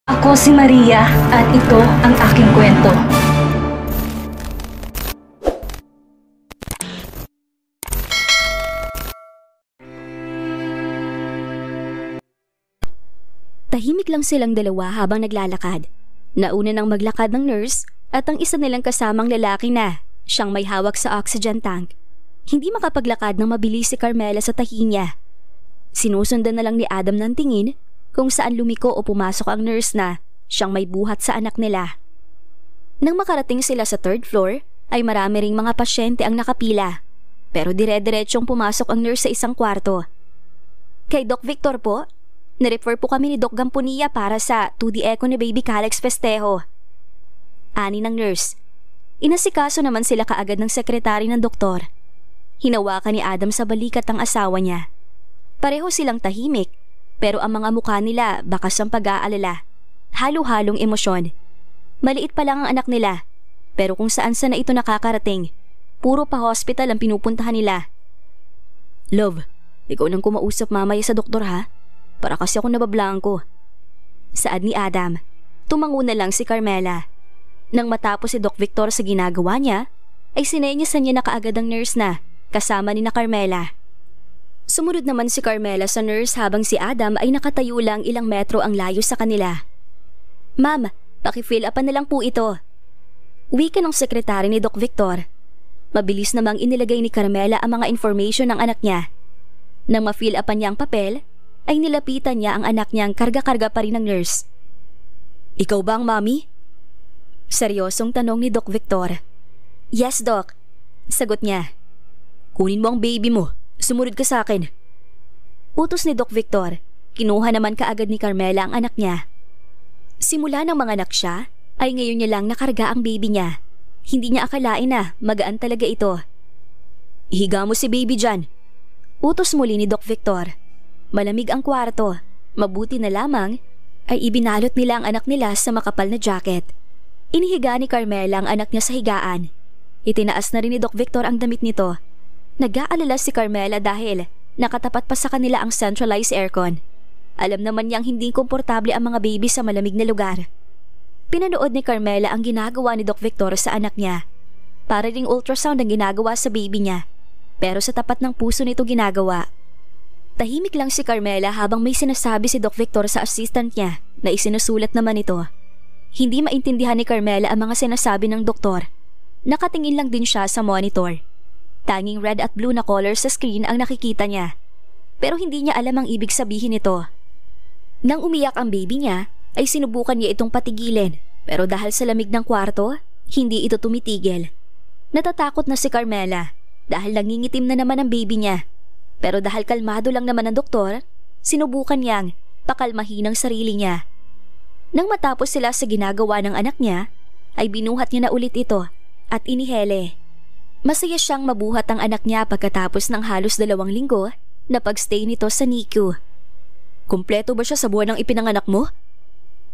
Ako si Maria at ito ang aking kwento. Tahimik lang silang dalawa habang naglalakad. Nauna nang maglakad ng nurse at ang isa nilang kasamang lalaki na siyang may hawak sa oxygen tank. Hindi makapaglakad ng mabilis si Carmela sa tahi niya. Sinusundan na lang ni Adam ng tingin kung saan lumiko o pumasok ang nurse na siyang may buhat sa anak nila. Nang makarating sila sa third floor, ay marami ring mga pasyente ang nakapila. Pero dire-diretsyong pumasok ang nurse sa isang kwarto. Kay Doc Victor po, nirefer po kami ni Doc Gampunilla para sa 2D echo ni Baby Calix Festejo. Ani ng nurse. Inasikaso naman sila kaagad ng sekretary ng doktor. Hinawakan ni Adam sa balikat ang asawa niya. Pareho silang tahimik, pero ang mga mukha nila bakas ang pag-aalala. Halo-halong emosyon. Maliit pa lang ang anak nila, pero kung saan na ito nakakarating, puro pa hospital ang pinupuntahan nila. Love, ikaw nang kumausap mamaya sa doktor ha? Para kasi ako nabablangko. Saad ni Adam. Tumango na lang si Carmela. Nang matapos si Doc Victor sa ginagawa niya, ay sinenyasan niya na kaagad ang nurse na kasama ni na Carmela. Sumunod naman si Carmela sa nurse habang si Adam ay nakatayo lang ilang metro ang layo sa kanila. Ma'am, paki-fill upan na lang po ito. Wika ng sekretary ni Doc Victor. Mabilis namang inilagay ni Carmela ang mga information ng anak niya. Nang ma-fill upan niya ang papel, ay nilapitan niya ang anak niyang karga-karga pa rin ng nurse. Ikaw ba ang mami? Seryosong tanong ni Doc Victor. Yes, Doc. Sagot niya. Kunin mo ang baby mo. Sumunod ka sa akin. Utos ni Doc Victor. Kinuha naman kaagad ni Carmela ang anak niya. Simula ng mga anak siya, ay ngayon niya lang nakarga ang baby niya. Hindi niya akalain na magaan talaga ito. Ihiga mo si baby dyan. Utos muli ni Doc Victor. Malamig ang kwarto. Mabuti na lamang ay ibinalot nila ang anak nila sa makapal na jacket. Inihiga ni Carmela ang anak niya sa higaan. Itinaas na rin ni Doc Victor ang damit nito. Nag-aalala si Carmela dahil nakatapat pa sa kanila ang centralized aircon. Alam naman niyang hindi komportable ang mga baby sa malamig na lugar. Pinanood ni Carmela ang ginagawa ni Doc Victor sa anak niya. Para ring ultrasound ang ginagawa sa baby niya. Pero sa tapat ng puso nito ginagawa. Tahimik lang si Carmela habang may sinasabi si Doc Victor sa assistant niya na isinusulat naman ito. Hindi maintindihan ni Carmela ang mga sinasabi ng doktor. Nakatingin lang din siya sa monitor. Tanging red at blue na color sa screen ang nakikita niya. Pero hindi niya alam ang ibig sabihin nito. Nang umiyak ang baby niya, ay sinubukan niya itong patigilin. Pero dahil sa lamig ng kwarto, hindi ito tumitigil. Natatakot na si Carmela dahil nangingitim na naman ang baby niya. Pero dahil kalmado lang naman ang doktor, sinubukan niyang pakalmahin ang sarili niya. Nang matapos sila sa ginagawa ng anak niya, ay binuhat niya na ulit ito at inihele. Masaya siyang mabuhat ang anak niya pagkatapos ng halos 2 linggo na pagstay nito sa NICU. Kumpleto ba siya sa buwan ng ipinanganak mo?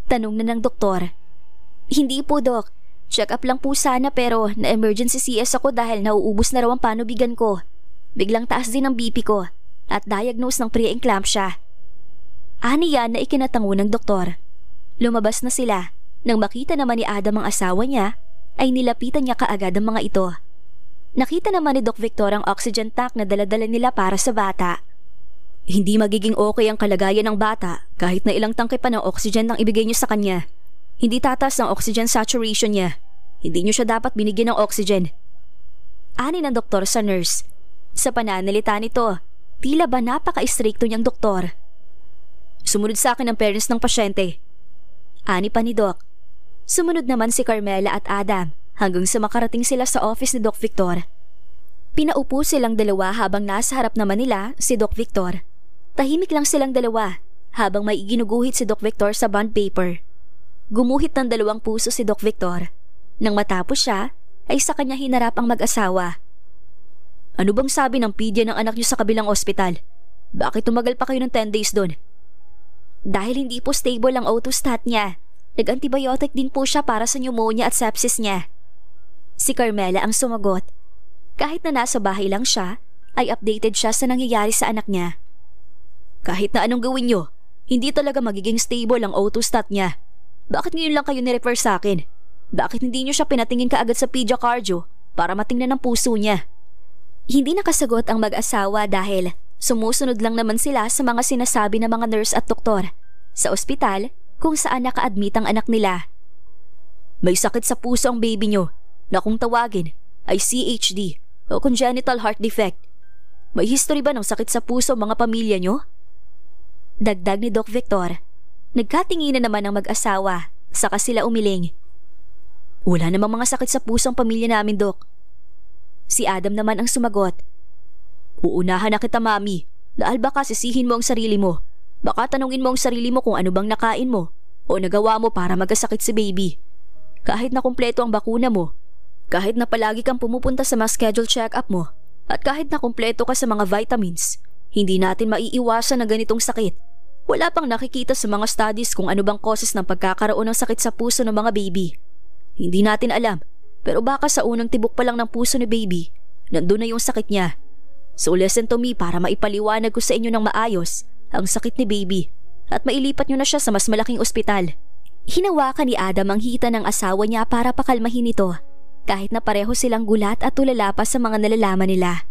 Tanong na ng doktor. Hindi po, Doc. Check up lang po sana pero na-emergency CS ako dahil nauubos na raw ang panubigan ko. Biglang taas din ang BP ko at diagnose ng pre-eclampsia. Ani yan na ikinatango ng doktor. Lumabas na sila. Nang makita naman ni Adam ang asawa niya, ay nilapitan niya kaagad ang mga ito. Nakita naman ni Doc Victor ang oxygen tank na daladala nila para sa bata. Hindi magiging okay ang kalagayan ng bata kahit na ilang tangke pa ng oxygen ang ibigay niyo sa kanya. Hindi tataas ang oxygen saturation niya. Hindi niyo siya dapat binigyan ng oxygen. Ani ng doktor sa nurse. Sa pananalita nito, tila ba napaka-istrikto niyang doktor. Sumunod sa akin ang parents ng pasyente. Ani pa ni Doc. Sumunod naman si Carmela at Adam hanggang sa makarating sila sa office ni Doc Victor. Pinaupo silang dalawa habang nasa harap naman nila si Doc Victor. Tahimik lang silang dalawa habang may iginuguhit si Doc Victor sa bond paper. Gumuhit ng 2 puso si Doc Victor. Nang matapos siya, ay sa kanya hinarap ang mag-asawa. Ano bang sabi ng pedya ng anak niyo sa kabilang ospital? Bakit tumagal pa kayo ng 10 days doon? Dahil hindi po stable ang O2 stat niya. Nag-antibiotic din po siya para sa pneumonia at sepsis niya. Si Carmela ang sumagot. Kahit na nasa bahay lang siya, ay updated siya sa nangyayari sa anak niya. Kahit na anong gawin niyo, hindi talaga magiging stable ang O2 stat niya. Bakit ngayon lang kayo nirefer sa akin? Bakit hindi niyo siya pinatingin kaagad sa pediocardio para matingnan ang puso niya? Hindi nakasagot ang mag-asawa dahil sumusunod lang naman sila sa mga sinasabi ng mga nurse at doktor sa ospital kung saan naka-admit ang anak nila. May sakit sa puso ang baby niyo na kung tawagin ay CHD o congenital heart defect. May history ba ng sakit sa puso mga pamilya niyo? Dagdag ni Doc Victor. Nagkatinginan naman ang mag-asawa, saka sila umiling. Wala namang mga sakit sa puso ang pamilya namin, Doc. Si Adam naman ang sumagot. Uunahan na kita, Mami, dahil baka sisihin mo ang sarili mo. Baka tanungin mo ang sarili mo kung ano bang nakain mo o nagawa mo para magkasakit si baby. Kahit na kumpleto ang bakuna mo, kahit na palagi kang pumupunta sa mga schedule check-up mo, at kahit na kumpleto ka sa mga vitamins, hindi natin maiiwasan na ganitong sakit. Wala pang nakikita sa mga studies kung ano bang causes ng pagkakaroon ng sakit sa puso ng mga baby. Hindi natin alam, pero baka sa unang tibok pa lang ng puso ni baby, nandun na yung sakit niya. So listen to me para maipaliwanag ko sa inyo ng maayos ang sakit ni baby at mailipat nyo na siya sa mas malaking ospital. Hinawakan ni Adam ang hita ng asawa niya para pakalmahin ito, kahit na pareho silang gulat at tulala pa sa mga nalalaman nila.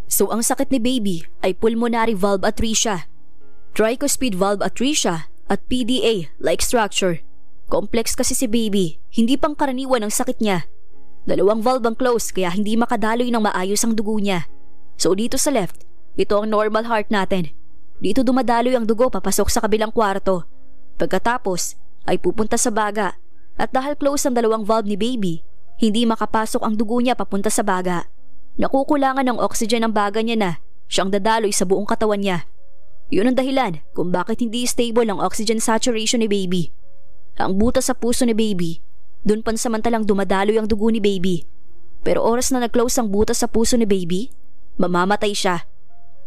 So ang sakit ni baby ay pulmonary valve atresia, tricuspid valve atresia at PDA-like structure. Complex kasi si baby, hindi pang karaniwan ang sakit niya. 2 valve ang close kaya hindi makadaloy ng maayos ang dugo niya. So dito sa left, ito ang normal heart natin. Dito dumadaloy ang dugo papasok sa kabilang kwarto. Pagkatapos ay pupunta sa baga at dahil close ang 2 valve ni baby, hindi makapasok ang dugo niya papunta sa baga. Nakukulangan ng oxygen ang baga niya na siyang dadaloy sa buong katawan niya. Yun ang dahilan kung bakit hindi stable ang oxygen saturation ni baby. Ang butas sa puso ni baby, dun pansamantalang dumadaloy ang dugo ni baby. Pero oras na nag-close ang butas sa puso ni baby, mamamatay siya.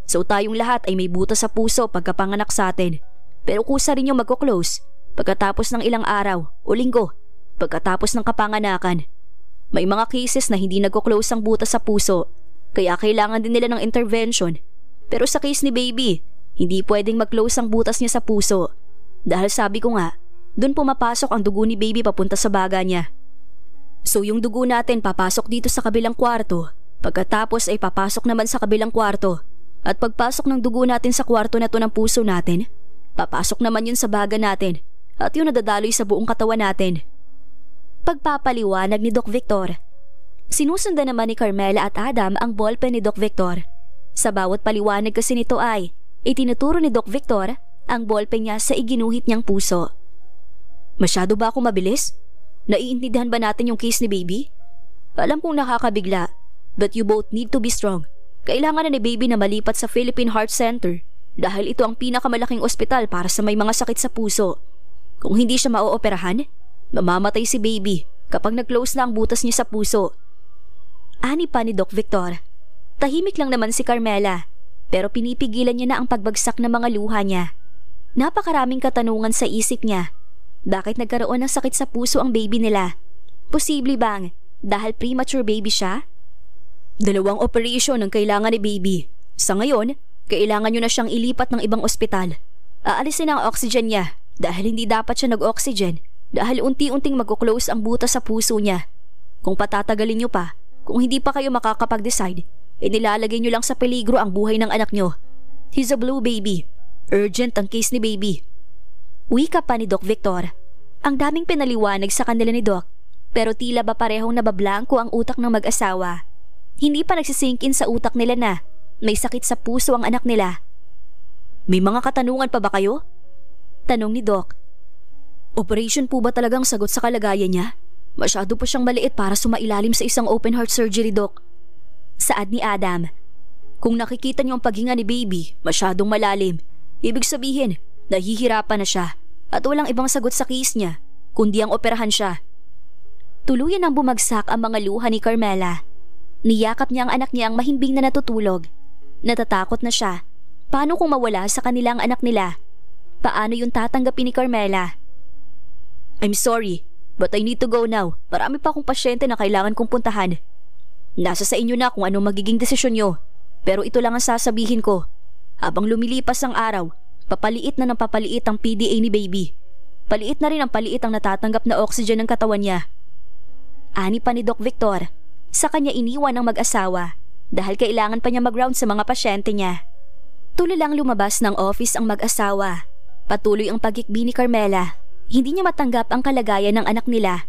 So tayong lahat ay may butas sa puso pagkapanganak sa atin. Pero kusa rin yung magko-close pagkatapos ng ilang araw o linggo pagkatapos ng kapanganakan. May mga cases na hindi nagko-close ang butas sa puso, kaya kailangan din nila ng intervention. Pero sa case ni baby, hindi pwedeng mag-close ang butas niya sa puso. Dahil sabi ko nga, doon pumapasok ang dugo ni baby papunta sa baga niya. So yung dugo natin papasok dito sa kabilang kwarto, pagkatapos ay papasok naman sa kabilang kwarto. At pagpasok ng dugo natin sa kwarto na to ng puso natin, papasok naman yun sa baga natin at yun nadadaloy sa buong katawan natin. Pagpapaliwanag ni Doc Victor. Sinusundan naman ni Carmela at Adam ang ballpen ni Doc Victor. Sa bawat paliwanag kasi nito ay itinuturo ni Doc Victor ang ballpen niya sa iginuhit niyang puso. Masyado ba ako mabilis? Naiintindihan ba natin yung case ni baby? Alam kong nakakabigla, but you both need to be strong. Kailangan na ni baby na malipat sa Philippine Heart Center dahil ito ang pinakamalaking ospital para sa may mga sakit sa puso. Kung hindi siya mauoperahan, mamamatay si baby kapag nag-close na ang butas niya sa puso. Ani pa ni Doc Victor. Tahimik lang naman si Carmela, pero pinipigilan niya na ang pagbagsak ng mga luha niya. Napakaraming katanungan sa isip niya. Bakit nagkaroon ng sakit sa puso ang baby nila? Posible bang dahil premature baby siya? 2 operation ang kailangan ni baby. Sa ngayon, kailangan nyo na siyang ilipat ng ibang ospital. Aalisin ang oxygen niya dahil hindi dapat siya nag-oxygen dahil unti-unting mag-close ang butas sa puso niya. Kung patatagalin nyo pa, kung hindi pa kayo makakapag-decide, inilalagay nyo lang sa peligro ang buhay ng anak nyo. He's a blue baby. Urgent ang case ni baby. Wika pa ni Doc Victor. Ang daming pinaliwanag sa kanila ni Doc, pero tila ba parehong nabablangko ang utak ng mag-asawa. Hindi pa nagsisink in sa utak nila na may sakit sa puso ang anak nila. May mga katanungan pa ba kayo? Tanong ni Doc. Operation po ba talagang sagot sa kalagayan niya? Masyado po siyang maliit para sumailalim sa isang open heart surgery, Doc. Saad ni Adam. Kung nakikita niyo ang paghinga ni baby, masyadong malalim. Ibig sabihin, nahihirapan na siya at walang ibang sagot sa case niya, kundi ang operahan siya. Tuluyan ang bumagsak ang mga luha ni Carmela. Niyakap niya ang anak niya ang mahimbing na natutulog. Natatakot na siya. Paano kung mawala sa kanilang anak nila? Paano yung tatanggapin ni Carmela? I'm sorry, but I need to go now. Marami pa akong pasyente na kailangan kong puntahan. Nasa sa inyo na kung anong magiging desisyon nyo. Pero ito lang ang sasabihin ko. Habang lumilipas ang araw, papaliit na ng papaliit ang PDA ni baby. Paliit na rin ang paliit ang natatanggap na oxygen ng katawan niya. Ani pa ni Doc Victor, sa kanya iniwan ng mag-asawa dahil kailangan pa niya mag-round sa mga pasyente niya. Tululang lumabas ng office ang mag-asawa. Patuloy ang pagkikbi ni Carmela. Hindi niya matanggap ang kalagayan ng anak nila.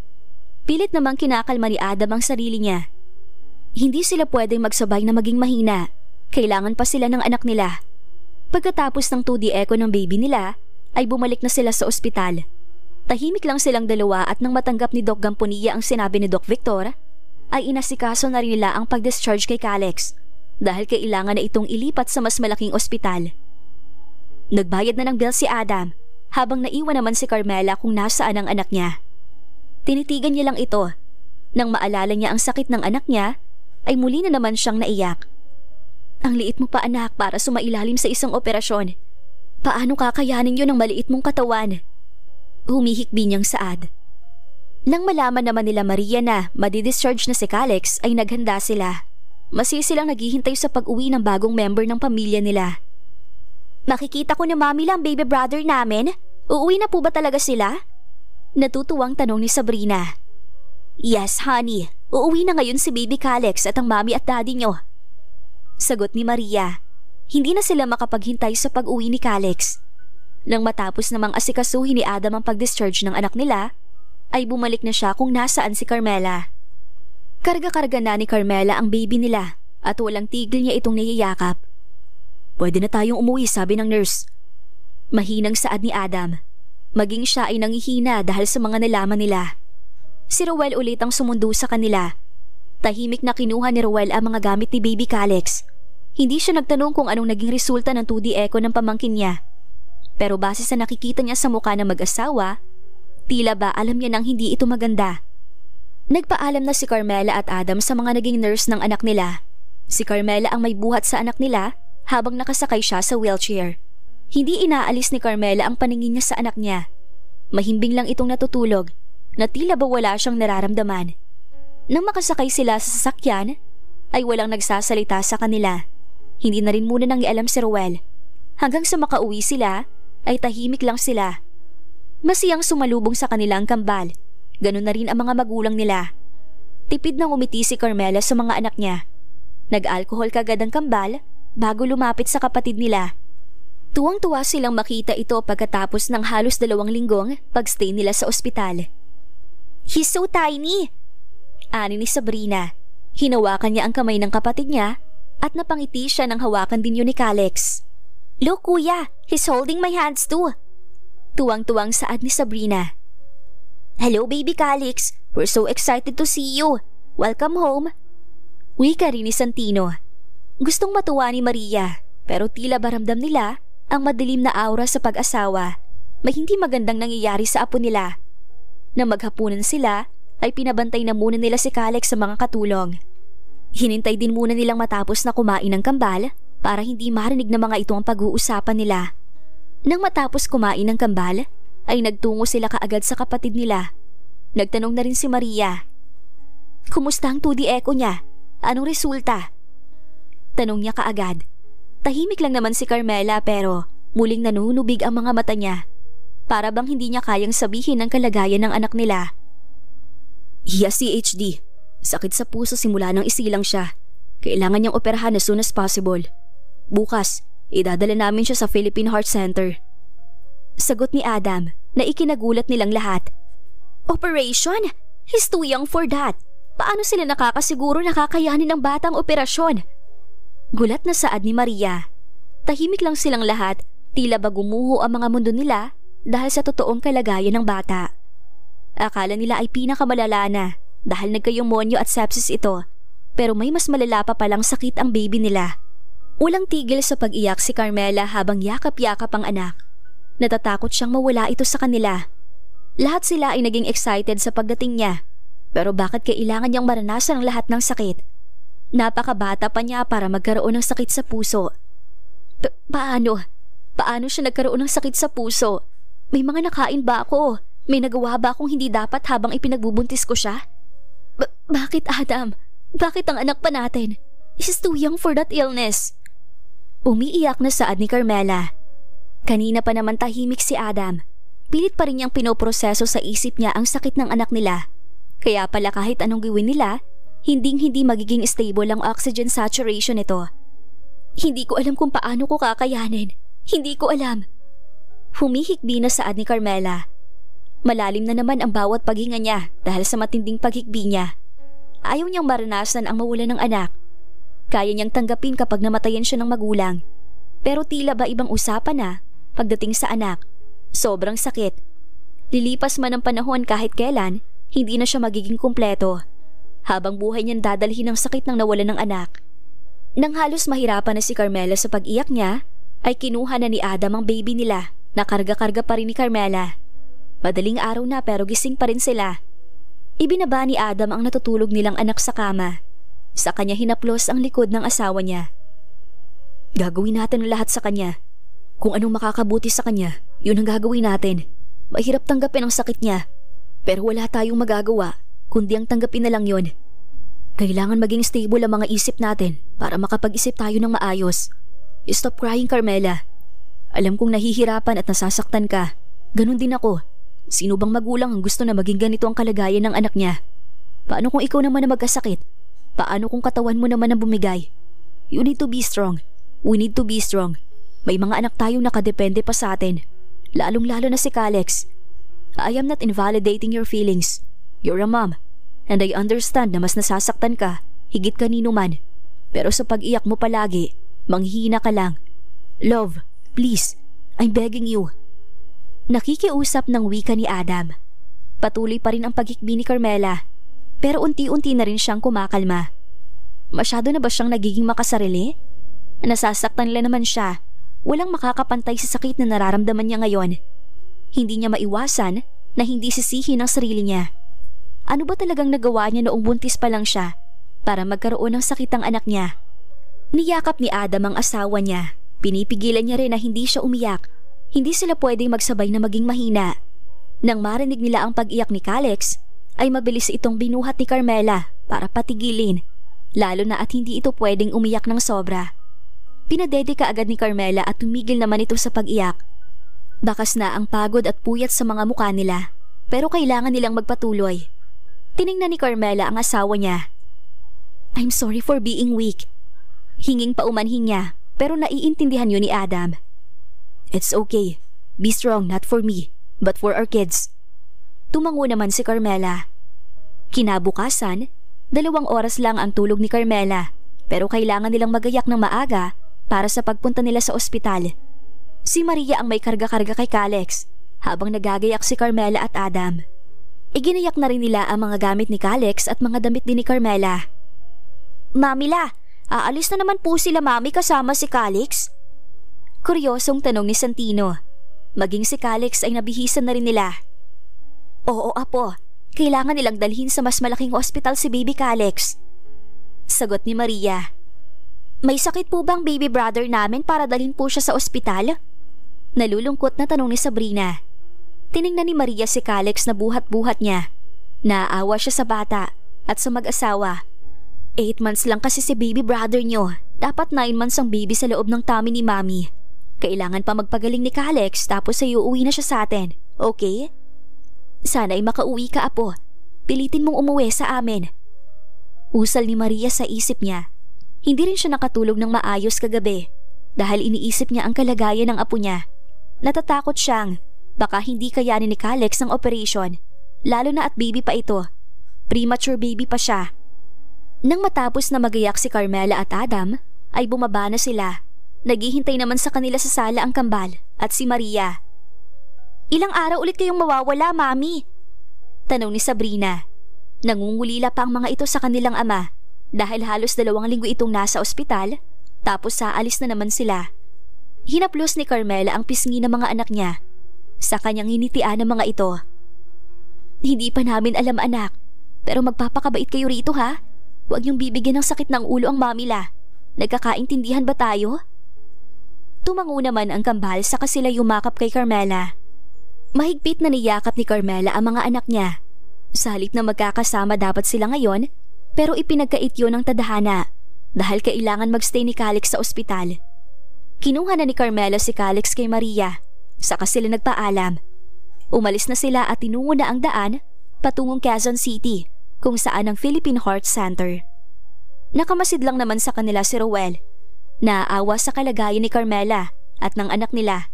Pilit namang kinakalma ni Adam ang sarili niya. Hindi sila pwedeng magsabay na maging mahina. Kailangan pa sila ng anak nila. Pagkatapos ng 2D echo ng baby nila, ay bumalik na sila sa ospital. Tahimik lang silang dalawa at nang matanggap ni Doc Gamponilla ang sinabi ni Doc Victor, ay inasikaso na rin nila ang pag-discharge kay Calix dahil kailangan na itong ilipat sa mas malaking ospital. Nagbayad na ng bill si Adam habang naiwan naman si Carmela kung nasaan ang anak niya. Tinitigan niya lang ito. Nang maalala niya ang sakit ng anak niya, ay muli na naman siyang naiyak. Ang liit mo pa anak para sumailalim sa isang operasyon. Paano kakayanin yun ng maliit mong katawan? Humihikbi niyang saad. Nang malaman naman nila Maria na madidischarge na si Calix ay naghanda sila. Masisilang naghihintay sa pag-uwi ng bagong member ng pamilya nila. Makikita ko na mami lang baby brother namin. Uuwi na po ba talaga sila? Natutuwang tanong ni Sabrina. Yes honey, uuwi na ngayon si baby Calix at ang mami at daddy nyo. Sagot ni Maria. Hindi na sila makapaghintay sa pag-uwi ni Calix. Nang matapos namang asikasuhin ni Adam ang pag-discharge ng anak nila, ay bumalik na siya kung nasaan si Carmela. Karga-karga na ni Carmela ang baby nila at walang tigil niya itong niyayakap. Pwede na tayong umuwi, sabi ng nurse. Mahinang saad ni Adam. Maging siya ay nangihina dahil sa mga nalaman nila. Si Roel ulit ang sumundo sa kanila. Tahimik na kinuha ni Roel ang mga gamit ni baby Calix. Hindi siya nagtanong kung anong naging resulta ng 2D echo ng pamangkin niya. Pero base sa nakikita niya sa mukha ng mag-asawa, tila ba alam niya nang hindi ito maganda. Nagpaalam na si Carmela at Adam sa mga naging nurse ng anak nila. Si Carmela ang may buhat sa anak nila habang nakasakay siya sa wheelchair. Hindi inaalis ni Carmela ang paningin niya sa anak niya. Mahimbing lang itong natutulog na tila ba wala siyang nararamdaman. Nang makasakay sila sa sasakyan, ay walang nagsasalita sa kanila. Hindi na rin muna nang ialam si Roel. Hanggang sa makauwi sila, ay tahimik lang sila. Masiyang sumalubong sa kanilang kambal. Ganun na rin ang mga magulang nila. Tipid nang umiti si Carmela sa mga anak niya. Nag-alkohol kagad ang kambal bago lumapit sa kapatid nila. Tuwang-tuwa silang makita ito pagkatapos ng halos 2 linggong pagstay nila sa ospital. He's so tiny! Ani ni Sabrina. Hinawakan niya ang kamay ng kapatid niya at napangiti siya nang hawakan din yun ni Calix. Look kuya, he's holding my hands too. Tuwang-tuwang saad ni Sabrina. Hello baby Calix, we're so excited to see you. Welcome home. Wika rin ni Santino. Gustong matuwa ni Maria pero tila baramdam nila ang madilim na aura sa pag-asawa. May hindi magandang nangyayari sa apo nila. Nang maghapunan sila ay pinabantay na muna nila si Calix sa mga katulong. Hinintay din muna nilang matapos na kumain ng kambal para hindi marinig na mga ito ang pag-uusapan nila. Nang matapos kumain ng kambal, ay nagtungo sila kaagad sa kapatid nila. Nagtanong na rin si Maria. Kumusta ang 2D echo niya? Anong resulta? Tanong niya kaagad. Tahimik lang naman si Carmela pero muling nanunubig ang mga mata niya. Para bang hindi niya kayang sabihin ang kalagayan ng anak nila. CHD. Sakit sa puso simula nang isilang siya. Kailangan niyang operahan as soon as possible. Bukas, idadala namin siya sa Philippine Heart Center. Sagot ni Adam na ikinagulat nilang lahat. Operation? He's too young for that. Paano sila nakakasiguro nakakayanin ng batang operasyon? Gulat na saad ni Maria. Tahimik lang silang lahat, tila ba gumuho ang mga mundo nila dahil sa totoong kalagayan ng bata. Akala nila ay pinakamalala na dahil nagkayumonyo at sepsis ito, pero may mas malala pa palang sakit ang baby nila. Walang tigil sa pag-iyak si Carmela habang yakap-yakap ang anak. Natatakot siyang mawala ito sa kanila. Lahat sila ay naging excited sa pagdating niya. Pero bakit kailangan niyang maranasan ang lahat ng sakit? Napakabata pa niya para magkaroon ng sakit sa puso. Paano? Paano siya nagkaroon ng sakit sa puso? May mga nakain ba ako? May nagawa ba akong hindi dapat habang ipinagbubuntis ko siya? Bakit Adam? Bakit ang anak pa natin? He's too young for that illness. Umiiyak na saad ni Carmela. Kanina pa naman tahimik si Adam. pilit pa rin niyang pinoproseso sa isip niya ang sakit ng anak nila. Kaya pala kahit anong gawin nila, hindi magiging stable ang oxygen saturation nito. Hindi ko alam kung paano ko kakayanin. Hindi ko alam. Humihikbi na saad ni Carmela. Malalim na naman ang bawat paghinga niya dahil sa matinding paghikbi niya. Ayaw niyang maranasan ang mawalan ng anak. Kaya niyang tanggapin kapag namatayan siya ng magulang. Pero tila ba ibang usapan na pagdating sa anak. Sobrang sakit. Lilipas man ang panahon kahit kailan, hindi na siya magiging kumpleto. Habang buhay niyang dadalhin ang sakit ng nawalan ng anak. Nang halos mahirapan na si Carmela sa pag-iyak niya, ay kinuha na ni Adam ang baby nila na karga-karga pa rin ni Carmela. Madaling araw na pero gising pa rin sila. Ibinaba ni Adam ang natutulog nilang anak sa kama. Sa kanya hinaplos ang likod ng asawa niya. Gagawin natin ang lahat sa kanya. Kung anong makakabuti sa kanya, yun ang gagawin natin. Mahirap tanggapin ang sakit niya. Pero wala tayong magagawa, kundi ang tanggapin na lang yun. Kailangan maging stable ang mga isip natin para makapag-isip tayo ng maayos. Stop crying, Carmela. Alam kong nahihirapan at nasasaktan ka. Ganon din ako. Sino bang magulang ang gusto na maging ganito ang kalagayan ng anak niya? Paano kung ikaw naman na magkasakit? Paano kung katawan mo naman ang bumigay? You need to be strong. We need to be strong. May mga anak tayong nakadepende pa sa atin. Lalong-lalo na si Calex. I am not invalidating your feelings. You're a mom. And I understand na mas nasasaktan ka, higit kanino man. Pero sa pag-iyak mo palagi, manghihina ka lang. Love, please, I'm begging you. Nakikiusap ng wika ni Adam. Patuloy pa rin ang paghikbi ni Carmela, pero unti-unti na rin siyang kumakalma. Masyado na ba siyang nagiging makasarili? Nasasaktan lang naman siya. Walang makakapantay sa sakit na nararamdaman niya ngayon. Hindi niya maiwasan na hindi sisihin ang sarili niya. Ano ba talagang nagawa niya noong buntis pa lang siya para magkaroon ng sakit ang anak niya? Niyakap ni Adam ang asawa niya. Pinipigilan niya rin na hindi siya umiyak. Hindi sila pwedeng magsabay na maging mahina. Nang marinig nila ang pag-iyak ni Calex, ay mabilis itong binuhat ni Carmela para patigilin, lalo na at hindi ito pwedeng umiyak ng sobra. Pinadedika agad ni Carmela at tumigil naman ito sa pag-iyak. Bakas na ang pagod at puyat sa mga mukha nila, pero kailangan nilang magpatuloy. Tiningnan ni Carmela ang asawa niya. I'm sorry for being weak. Hinging paumanhin niya, pero naiintindihan yun ni Adam. It's okay. Be strong, not for me, but for our kids. Tumango naman si Carmela. Kinabukasan, 2 oras lang ang tulog ni Carmela, pero kailangan nilang magayak ng maaga para sa pagpunta nila sa ospital. Si Maria ang may karga-karga kay Calex, habang nagagayak si Carmela at Adam. Iginayak na rin nila ang mga gamit ni Calex at mga damit din ni Carmela. Mamila, aalis na naman po sila mami kasama si Calex? Kuryosong tanong ni Santino. Maging si Calex ay nabihisan na rin nila. Oo apo, kailangan nilang dalhin sa mas malaking ospital si baby Calex. Sagot ni Maria. May sakit po bang baby brother namin para dalhin po siya sa ospital? Nalulungkot na tanong ni Sabrina. Tiningnan ni Maria si Calex na buhat-buhat niya. Naaawa siya sa bata at sa mag-asawa. 8 months lang kasi si baby brother niyo. Dapat 9 months ang baby sa loob ng tummy ni Mami. Kailangan pa magpagaling ni Calex tapos ay uuwi na siya sa atin, okay? Sana ay makauwi ka apo. Pilitin mong umuwi sa amin. Usal ni Maria sa isip niya. Hindi rin siya nakatulog ng maayos kagabi dahil iniisip niya ang kalagayan ng apo niya. Natatakot siyang baka hindi kayanin ni Calex ang operation, lalo na at baby pa ito. Premature baby pa siya. Nang matapos na magayak si Carmela at Adam, ay bumaba na sila. Naghihintay naman sa kanila sa sala ang kambal at si Maria. Ilang araw ulit kayong mawawala, Mami? Tanong ni Sabrina. Nangungulila pa ang mga ito sa kanilang ama dahil halos 2 linggo itong nasa ospital, tapos saalis na naman sila. Hinaplos ni Carmela ang pisngi ng mga anak niya. Sa kanyang hinitian ng mga ito. Hindi pa namin alam anak, pero magpapakabait kayo rito ha? Huwag niyong bibigyan ng sakit ng ulo ang mamila. Nagkakaintindihan ba tayo? Tumango naman ang kambal saka sila yumakap kay Carmela. Mahigpit na niyakap ni Carmela ang mga anak niya. Sa halip na magkakasama dapat sila ngayon, pero ipinagkait yun ng tadhana dahil kailangan magstay ni Calex sa ospital. Kinuha na ni Carmela si Calex kay Maria, saka sila nagpaalam. Umalis na sila at tinungo na ang daan patungong Quezon City, kung saan ang Philippine Heart Center. Nakamasid lang naman sa kanila si Ruel. Naaawa sa kalagayan ni Carmela at ng anak nila.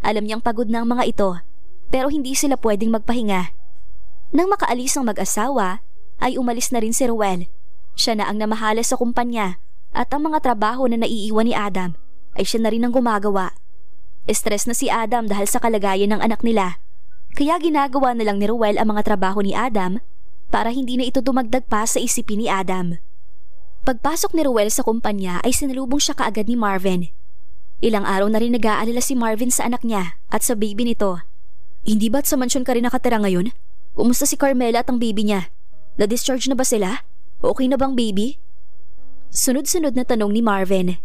Alam niyang pagod na ang mga ito, pero hindi sila pwedeng magpahinga. Nang makaalis ang mag-asawa, ay umalis na rin si Ruel. Siya na ang namahala sa kumpanya at ang mga trabaho na naiiwan ni Adam ay siya na rin ang gumagawa. Stress na si Adam dahil sa kalagayan ng anak nila. Kaya ginagawa na lang ni Ruel ang mga trabaho ni Adam para hindi na ito dumagdag pa sa isipin ni Adam. Pagpasok ni Ruel sa kumpanya ay sinalubong siya kaagad ni Marvin. Ilang araw na rin nag-aalala si Marvin sa anak niya at sa baby nito. Hindi ba't sa mansyon ka rin nakatira ngayon? Kumusta si Carmela at ang baby niya? Na-discharge na ba sila? Okay na bang baby? Sunod-sunod na tanong ni Marvin.